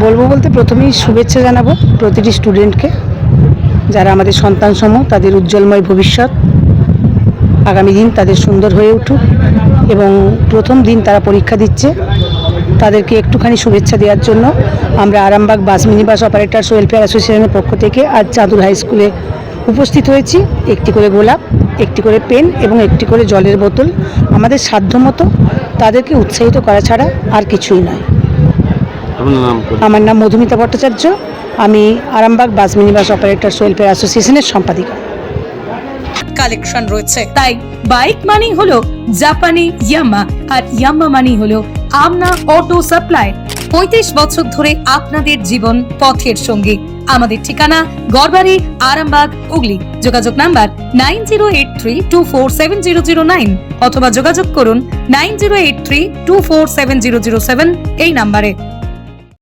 বলবো বলতে প্রথমেই শুভেচ্ছা জানাবো প্রতিটি স্টুডেন্টকে, যারা আমাদের সন্তানসমূহ, তাদের উজ্জ্বলময় ভবিষ্যৎ, আগামী দিন তাদের সুন্দর হয়ে উঠুক এবং প্রথম দিন তারা পরীক্ষা দিচ্ছে তাদেরকে একটুখানি শুভেচ্ছা দেওয়ার জন্য আমরা আরামবাগ বাস মিনি বাস অপারেটর্স ওয়েলফেয়ার অ্যাসোসিয়েশনের পক্ষ থেকে আজ চাঁদুর হাই স্কুলে উপস্থিত হয়েছি। একটি করে গোলাপ, একটি করে পেন এবং একটি করে জলের বোতল আমাদের সাধ্যমতো তাদেরকে উৎসাহিত করা ছাড়া আর কিছুই নয়। আমার নাম মধুমিতা ভট্টাচার্য, আমি আরামবাগ বাস মিনি বাস অপারেটর্স ওয়েলফেয়ার অ্যাসোসিয়েশনের সম্পাদিকা। কালেকশন রয়েছে, তাই বাইক মানি হলো জাপানি ইয়ামা আর ইয়ামা মানি হলো আমনা অটো সাপ্লাই। 35 বছর ধরে আপনাদের জীবন পথের সঙ্গী। আমাদের ঠিকানা গড়বাড়ি, আরামবাগ, হুগলি। যোগাযোগ নাম্বার 9083247009 অথবা যোগাযোগ করুন 9083247007 এই নাম্বারে।